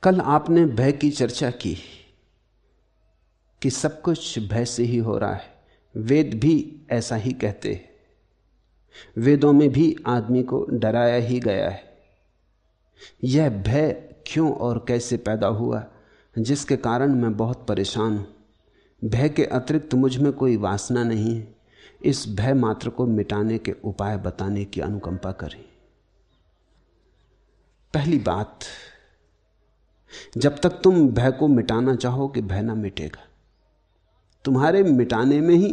कल आपने भय की चर्चा की कि सब कुछ भय से ही हो रहा है। वेद भी ऐसा ही कहते हैं। वेदों में भी आदमी को डराया ही गया है। यह भय क्यों और कैसे पैदा हुआ, जिसके कारण मैं बहुत परेशान हूं। भय के अतिरिक्त मुझ में कोई वासना नहीं है। इस भय मात्र को मिटाने के उपाय बताने की अनुकंपा करें। पहली बात, जब तक तुम भय को मिटाना चाहोगे भय ना मिटेगा। तुम्हारे मिटाने में ही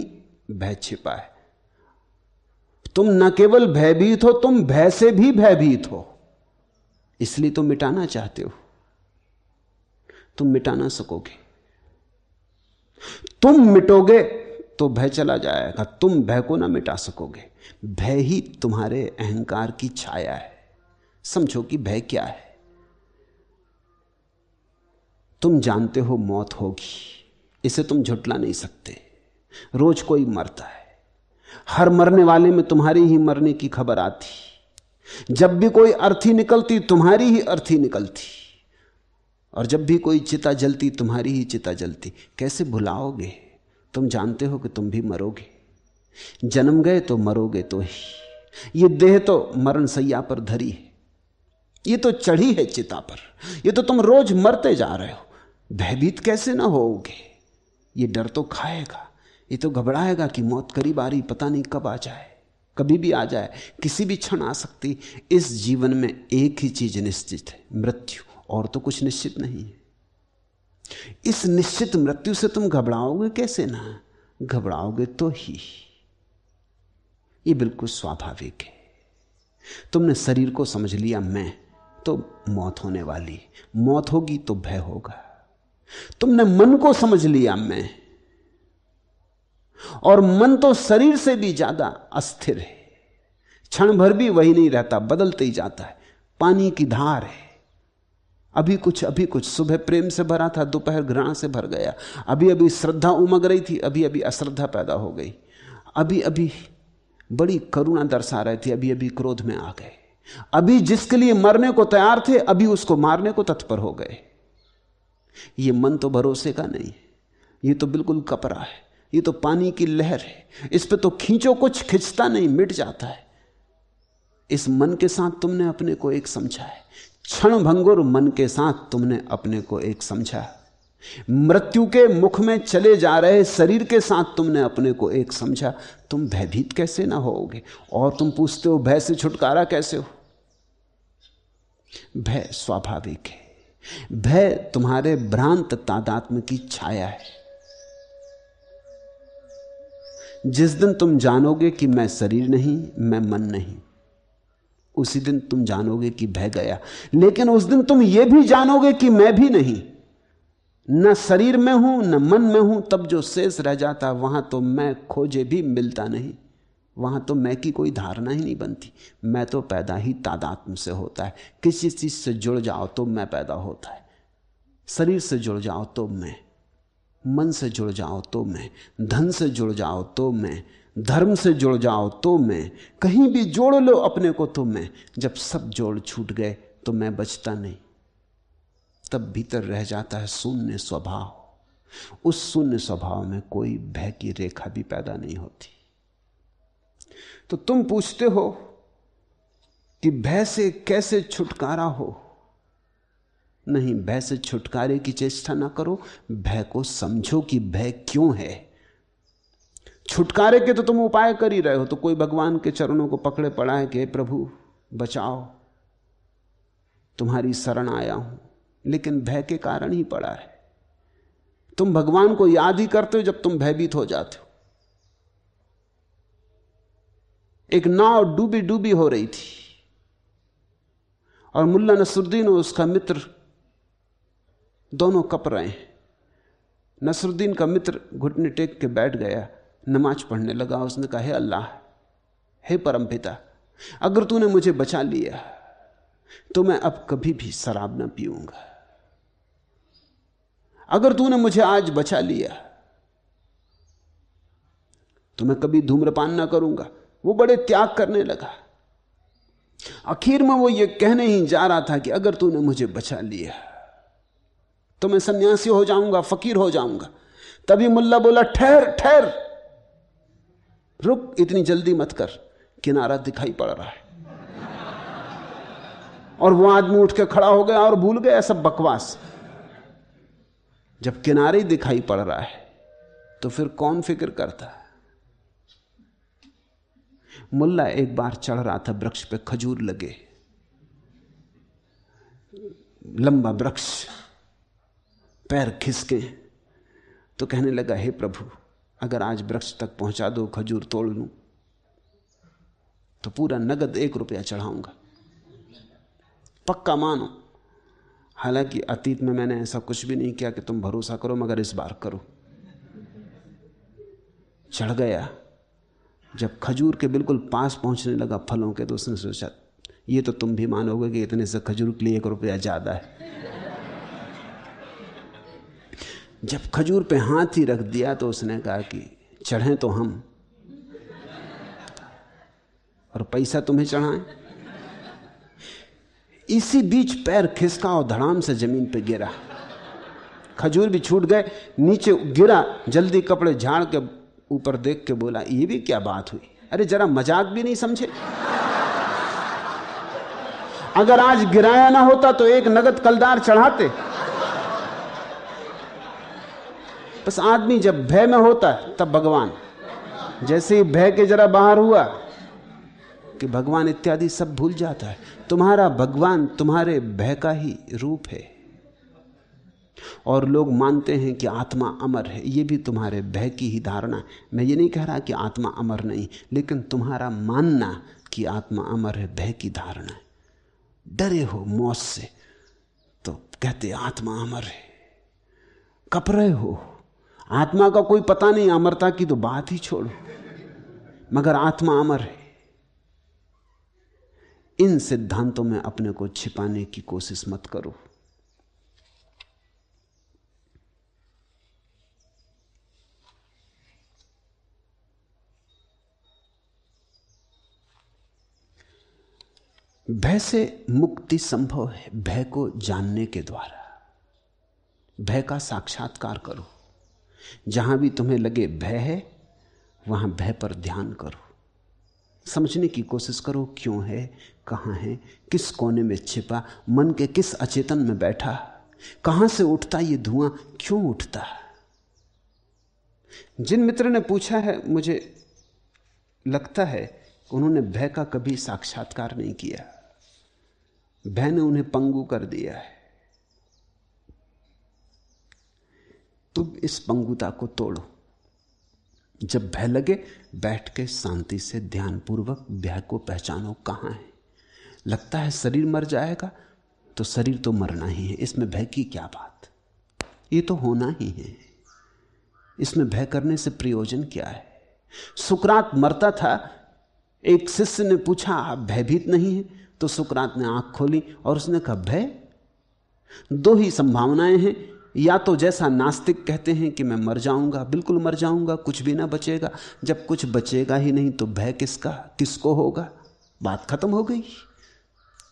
भय छिपा है। तुम न केवल भयभीत हो, तुम भय से भी भयभीत हो, इसलिए तुम मिटाना चाहते हो। तुम मिटा ना सकोगे। तुम मिटोगे तो भय चला जाएगा। तुम भय को ना मिटा सकोगे। भय ही तुम्हारे अहंकार की छाया है। समझो कि भय क्या है। तुम जानते हो मौत होगी, इसे तुम झुटला नहीं सकते। रोज कोई मरता है, हर मरने वाले में तुम्हारी ही मरने की खबर आती। जब भी कोई अर्थी निकलती तुम्हारी ही अर्थी निकलती, और जब भी कोई चिता जलती तुम्हारी ही चिता जलती। कैसे भुलाओगे? तुम जानते हो कि तुम भी मरोगे। जन्म गए तो मरोगे तो ही। ये देह तो मरण सैया पर धरी है, ये तो चढ़ी है चिता पर। ये तो तुम रोज मरते जा रहे हो। भयभीत कैसे ना होगे? ये डर तो खाएगा, ये तो घबराएगा कि मौत करीब आ रही, पता नहीं कब आ जाए, कभी भी आ जाए, किसी भी क्षण आ सकती। इस जीवन में एक ही चीज निश्चित है, मृत्यु, और तो कुछ निश्चित नहीं है। इस निश्चित मृत्यु से तुम घबराओगे कैसे ना? घबराओगे तो ही। ये बिल्कुल स्वाभाविक है। तुमने शरीर को समझ लिया मैं, तो मौत होने वाली। मौत होगी तो भय होगा। तुमने मन को समझ लिया मैं, और मन तो शरीर से भी ज्यादा अस्थिर है। क्षण भर भी वही नहीं रहता, बदलते ही जाता है। पानी की धार है, अभी कुछ। सुबह प्रेम से भरा था, दोपहर घृणा से भर गया। अभी अभी श्रद्धा उमग रही थी, अभी अभी अश्रद्धा पैदा हो गई। अभी अभी बड़ी करुणा दर्शा रहे थे, अभी अभी क्रोध में आ गए। अभी जिसके लिए मरने को तैयार थे, अभी उसको मारने को तत्पर हो गए। ये मन तो भरोसे का नहीं, ये तो बिल्कुल कपरा है। ये तो पानी की लहर है, इस पे तो खींचो कुछ, खिंचता नहीं, मिट जाता है। इस मन के साथ तुमने अपने को एक समझा है। क्षण भंगुर मन के साथ तुमने अपने को एक समझा। मृत्यु के मुख में चले जा रहे शरीर के साथ तुमने अपने को एक समझा। तुम भयभीत कैसे ना होगे? और तुम पूछते हो भय से छुटकारा कैसे हो? भय स्वाभाविक है। भय तुम्हारे भ्रांत तादात्म्य की छाया है। जिस दिन तुम जानोगे कि मैं शरीर नहीं, मैं मन नहीं, उसी दिन तुम जानोगे कि भय गया। लेकिन उस दिन तुम यह भी जानोगे कि मैं भी नहीं, न शरीर में हूं न मन में हूं। तब जो शेष रह जाता वहां तो मैं खोजे भी मिलता नहीं। वहां तो मैं की कोई धारणा ही नहीं बनती। मैं तो पैदा ही तादात्म्य से होता है। किसी चीज से जुड़ जाओ तो मैं पैदा होता है। शरीर से जुड़ जाओ तो मैं, मन से जुड़ जाओ तो मैं, धन से जुड़ जाओ तो मैं, धर्म से जुड़ जाओ तो मैं, कहीं भी जोड़ लो अपने को तो मैं। जब सब जोड़ छूट गए तो मैं बचता नहीं। तब भीतर रह जाता है शून्य स्वभाव। उस शून्य स्वभाव में कोई भय की रेखा भी पैदा नहीं होती। तो तुम पूछते हो कि भय से कैसे छुटकारा हो? नहीं, भय से छुटकारे की चेष्टा ना करो। भय को समझो कि भय क्यों है। छुटकारे के तो तुम उपाय कर ही रहे हो। तो कोई भगवान के चरणों को पकड़े पड़ा है कि हे प्रभु बचाओ, तुम्हारी शरण आया हूं, लेकिन भय के कारण ही पड़ा है। तुम भगवान को याद ही करते हो जब तुम भयभीत हो जाते हो। एक नाव डूबी डूबी हो रही थी और मुल्ला नसरुद्दीन और उसका मित्र दोनों कप रहे हैं। नसरुद्दीन का मित्र घुटने टेक के बैठ गया, नमाज पढ़ने लगा। उसने कहा, हे अल्लाह, हे परमपिता, अगर तूने मुझे बचा लिया तो मैं अब कभी भी शराब ना पीऊंगा। अगर तूने मुझे आज बचा लिया तो मैं कभी धूम्रपान ना करूंगा। वो बड़े त्याग करने लगा। आखिर में वो ये कहने ही जा रहा था कि अगर तूने मुझे बचा लिया तो मैं सन्यासी हो जाऊंगा, फकीर हो जाऊंगा। तभी मुल्ला बोला, ठहर ठहर, रुक, इतनी जल्दी मत कर, किनारा दिखाई पड़ रहा है। और वो आदमी उठ के खड़ा हो गया और भूल गया सब बकवास। जब किनारे ही दिखाई पड़ रहा है तो फिर कौन फिक्र करता है। मुल्ला एक बार चढ़ रहा था वृक्ष पे, खजूर लगे, लंबा वृक्ष, पैर खिसके, तो कहने लगा, हे प्रभु, अगर आज वृक्ष तक पहुंचा दो, खजूर तोड़ लूं तो पूरा नगद 1 रुपया चढ़ाऊंगा, पक्का मानो। हालांकि अतीत में मैंने ऐसा कुछ भी नहीं किया कि तुम भरोसा करो, मगर इस बार करो। चढ़ गया। जब खजूर के बिल्कुल पास पहुंचने लगा फलों के, तो उसने सोचा, ये तो तुम भी मानोगे कि इतने से खजूर के लिए 1 रुपया ज्यादा है। जब खजूर पे हाथ ही रख दिया तो उसने कहा कि चढ़ें तो हम और पैसा तुम्हें चढ़ाएं। इसी बीच पैर खिसका और धड़ाम से जमीन पे गिरा। खजूर भी छूट गए, नीचे गिरा। जल्दी कपड़े झाड़ के ऊपर देख के बोला, ये भी क्या बात हुई? अरे जरा मजाक भी नहीं समझे? अगर आज गिराया ना होता तो 1 नगद कलदार चढ़ाते। बस आदमी जब भय में होता है तब भगवान, जैसे ही भय के जरा बाहर हुआ कि भगवान इत्यादि सब भूल जाता है। तुम्हारा भगवान तुम्हारे भय का ही रूप है। और लोग मानते हैं कि आत्मा अमर है, ये भी तुम्हारे भय की ही धारणा है। मैं ये नहीं कह रहा कि आत्मा अमर नहीं, लेकिन तुम्हारा मानना कि आत्मा अमर है भय की धारणा है। डरे हो मौत से तो कहते आत्मा अमर है, कप रहे हो, आत्मा का कोई पता नहीं, अमरता की तो बात ही छोड़ो, मगर आत्मा अमर है। इन सिद्धांतों में अपने को छिपाने की कोशिश मत करो। भय से मुक्ति संभव है भय को जानने के द्वारा। भय का साक्षात्कार करो। जहां भी तुम्हें लगे भय है, वहां भय पर ध्यान करो। समझने की कोशिश करो, क्यों है, कहां है, किस कोने में छिपा, मन के किस अचेतन में बैठा, कहां से उठता ये धुआं, क्यों उठता। जिन मित्र ने पूछा है, मुझे लगता है उन्होंने भय का कभी साक्षात्कार नहीं किया। भय ने उन्हें पंगु कर दिया है। तुम इस पंगुता को तोड़ो। जब भय लगे, बैठ के शांति से ध्यानपूर्वक भय को पहचानो, कहां है। लगता है शरीर मर जाएगा, तो शरीर तो मरना ही है, इसमें भय की क्या बात, ये तो होना ही है, इसमें भय करने से प्रयोजन क्या है। सुकरात मरता था, एक शिष्य ने पूछा, आप भयभीत नहीं है? तो सुकरात ने आंख खोली और उसने कहा, भय? 2 ही संभावनाएं हैं, या तो जैसा नास्तिक कहते हैं कि मैं मर जाऊंगा, बिल्कुल मर जाऊंगा, कुछ भी ना बचेगा। जब कुछ बचेगा ही नहीं तो भय किसका, किसको होगा? बात खत्म हो गई।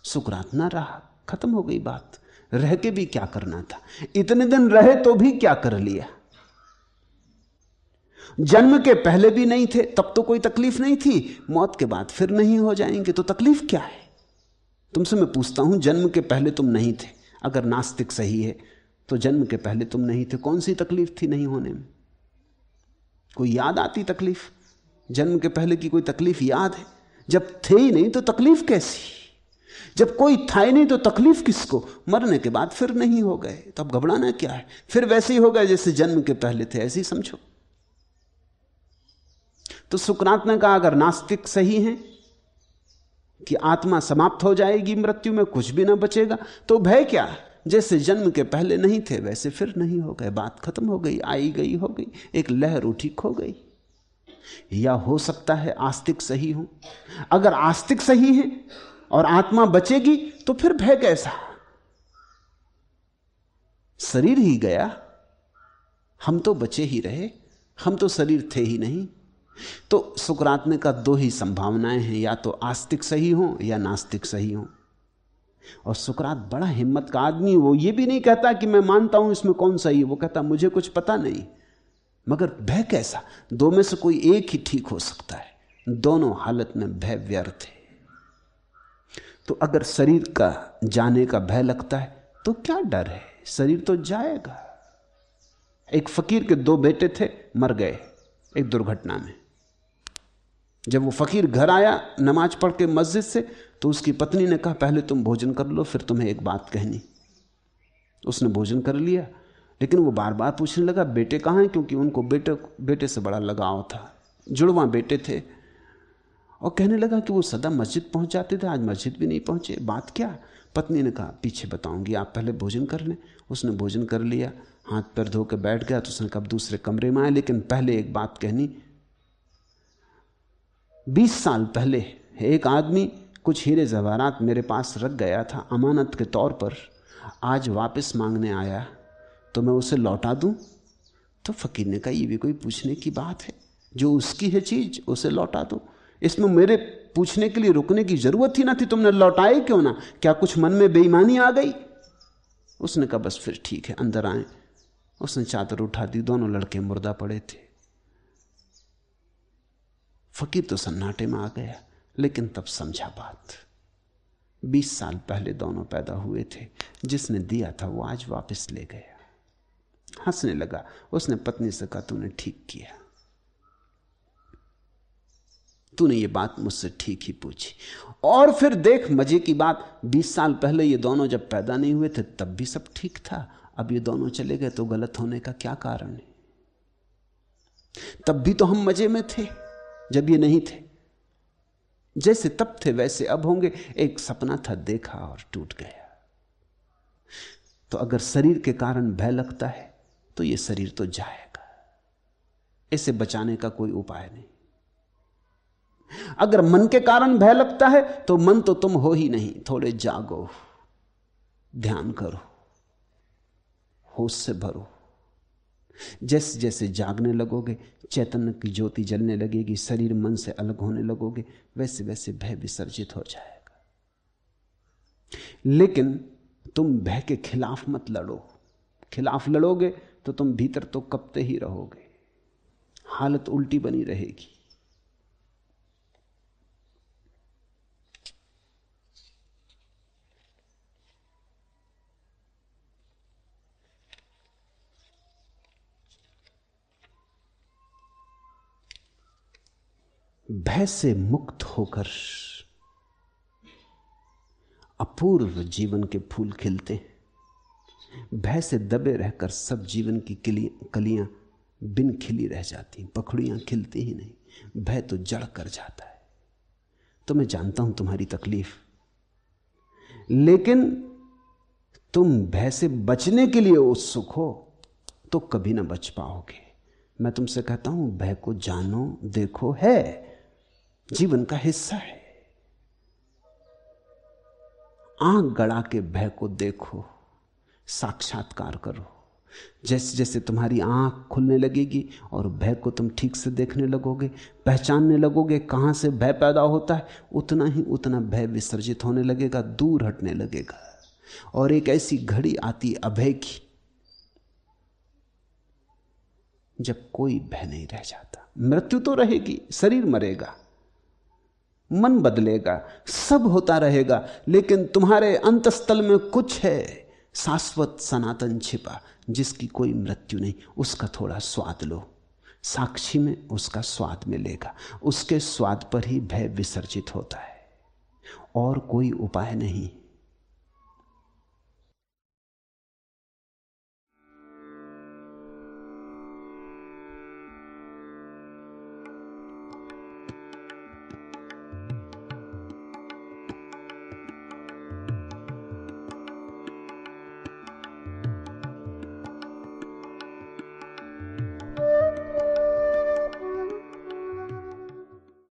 सुकरात ना रहा, खत्म हो गई बात। रह के भी क्या करना था? इतने दिन रहे तो भी क्या कर लिया? जन्म के पहले भी नहीं थे तब तो कोई तकलीफ नहीं थी, मौत के बाद फिर नहीं हो जाएंगे तो तकलीफ क्या है? तुमसे मैं पूछता हूं, जन्म के पहले तुम नहीं थे, अगर नास्तिक सही है तो जन्म के पहले तुम नहीं थे, कौन सी तकलीफ थी नहीं होने में? कोई याद आती तकलीफ? जन्म के पहले की कोई तकलीफ याद है? जब थे ही नहीं तो तकलीफ कैसी? जब कोई था ही नहीं तो तकलीफ किसको? मरने के बाद फिर नहीं हो गए तो अब घबराना क्या है? फिर वैसे ही हो गए जैसे जन्म के पहले थे, ऐसे ही समझो। तो सुकरात ने कहा, अगर नास्तिक सही हैं कि आत्मा समाप्त हो जाएगी मृत्यु में, कुछ भी ना बचेगा, तो भय क्या? जैसे जन्म के पहले नहीं थे वैसे फिर नहीं हो गए, बात खत्म हो गई, आई गई हो गई, एक लहर उठी खो गई। या हो सकता है आस्तिक सही हो। अगर आस्तिक सही है और आत्मा बचेगी तो फिर भय कैसा? शरीर ही गया, हम तो बचे ही रहे, हम तो शरीर थे ही नहीं। तो सुकरात ने कहा दो ही संभावनाएं हैं, या तो आस्तिक सही हो या नास्तिक सही हो। और सुकरात बड़ा हिम्मत का आदमी, वो ये भी नहीं कहता कि मैं मानता हूं इसमें कौन सही है, वो कहता मुझे कुछ पता नहीं। मगर भय कैसा? दो में से कोई एक ही ठीक हो सकता है, दोनों हालत में भय व्यर्थ है। तो अगर शरीर का जाने का भय लगता है तो क्या डर है? शरीर तो जाएगा। एक फकीर के दो बेटे थे, मर गए एक दुर्घटना में। जब वो फकीर घर आया नमाज पढ़ के मस्जिद से, तो उसकी पत्नी ने कहा पहले तुम भोजन कर लो, फिर तुम्हें एक बात कहनी। उसने भोजन कर लिया, लेकिन वो बार बार पूछने लगा बेटे कहाँ हैं, क्योंकि उनको बेटे से बड़ा लगाव था, जुड़वा बेटे थे। और कहने लगा कि वो सदा मस्जिद पहुंच जाते थे, आज मस्जिद भी नहीं पहुंचे, बात क्या? पत्नी ने कहा पीछे बताऊंगी, आप पहले भोजन कर लें। उसने भोजन कर लिया, हाथ पैर धो के बैठ गया। तो उसने कहा दूसरे कमरे में आए, लेकिन पहले एक बात कहनी। 20 साल पहले एक आदमी कुछ हीरे जवाहरात मेरे पास रख गया था अमानत के तौर पर, आज वापस मांगने आया, तो मैं उसे लौटा दूं? तो फकीर ने कहा ये भी कोई पूछने की बात है, जो उसकी है चीज उसे लौटा दो, इसमें मेरे पूछने के लिए रुकने की जरूरत ही ना थी, तुमने लौटाए क्यों ना? क्या कुछ मन में बेईमानी आ गई? उसने कहा बस फिर ठीक है, अंदर आए। उसने चादर उठा दी, दोनों लड़के मुर्दा पड़े थे। फकीर तो सन्नाटे में आ गया, लेकिन तब समझा बात। 20 साल पहले दोनों पैदा हुए थे, जिसने दिया था वो आज वापस ले गया। हंसने लगा। उसने पत्नी से कहा तूने ठीक किया, तूने ये बात मुझसे ठीक ही पूछी। और फिर देख मजे की बात, 20 साल पहले ये दोनों जब पैदा नहीं हुए थे तब भी सब ठीक था, अब ये दोनों चले गए तो गलत होने का क्या कारण है? तब भी तो हम मजे में थे जब ये नहीं थे, जैसे तब थे वैसे अब होंगे। एक सपना था, देखा और टूट गया। तो अगर शरीर के कारण भय लगता है तो ये शरीर तो जाएगा, इसे बचाने का कोई उपाय नहीं। अगर मन के कारण भय लगता है तो मन तो तुम हो ही नहीं, थोड़े जागो, ध्यान करो, होश से भरो। जैसे जैसे जागने लगोगे, चैतन्य की ज्योति जलने लगेगी, शरीर मन से अलग होने लगोगे, वैसे वैसे भय विसर्जित हो जाएगा। लेकिन तुम भय के खिलाफ मत लड़ो। खिलाफ लड़ोगे तो तुम भीतर तो कपते ही रहोगे, हालत उल्टी बनी रहेगी। भय से मुक्त होकर अपूर्व जीवन के फूल खिलते हैं। भय से दबे रहकर सब जीवन की कलियां बिन खिली रह जाती, पखड़ियां खिलती ही नहीं। भय तो जड़ कर जाता है। तो मैं जानता हूं तुम्हारी तकलीफ, लेकिन तुम भय से बचने के लिए उत्सुक हो तो कभी ना बच पाओगे। मैं तुमसे कहता हूं भय को जानो, देखो, है जीवन का हिस्सा है। आंख गड़ा के भय को देखो, साक्षात्कार करो। जैसे जैसे तुम्हारी आंख खुलने लगेगी और भय को तुम ठीक से देखने लगोगे, पहचानने लगोगे कहां से भय पैदा होता है, उतना ही उतना भय विसर्जित होने लगेगा, दूर हटने लगेगा। और एक ऐसी घड़ी आती अभय की जब कोई भय नहीं रह जाता। मृत्यु तो रहेगी, शरीर मरेगा, मन बदलेगा, सब होता रहेगा, लेकिन तुम्हारे अंतस्थल में कुछ है शाश्वत सनातन छिपा, जिसकी कोई मृत्यु नहीं। उसका थोड़ा स्वाद लो, साक्षी में उसका स्वाद मिलेगा। उसके स्वाद पर ही भय विसर्जित होता है, और कोई उपाय नहीं।